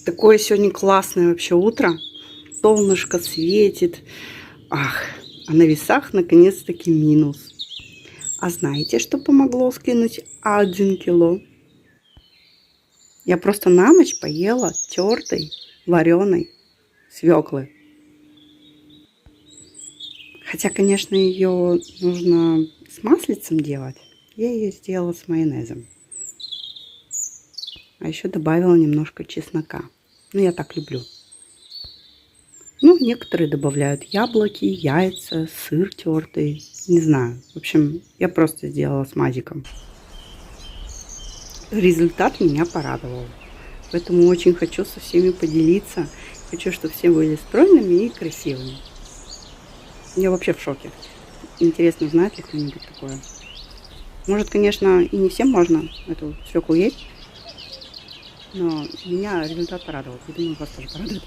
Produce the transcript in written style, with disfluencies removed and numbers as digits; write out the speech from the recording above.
Такое сегодня классное вообще утро. Солнышко светит. Ах, а на весах наконец-таки минус. А знаете, что помогло скинуть 1 кило? Я просто на ночь поела тертой вареной свеклы. Хотя, конечно, ее нужно с маслицем делать. Я ее сделала с майонезом. А еще добавила немножко чеснока. Ну, я так люблю. Ну, некоторые добавляют яблоки, яйца, сыр тертый. Не знаю. В общем, я просто сделала с мазиком. Результат меня порадовал. Поэтому очень хочу со всеми поделиться. Хочу, чтобы все были стройными и красивыми. Я вообще в шоке. Интересно, знает ли кто-нибудь такое? Может, конечно, и не всем можно эту свеклу есть. Но меня результат порадовал. Я думаю, вас тоже порадует.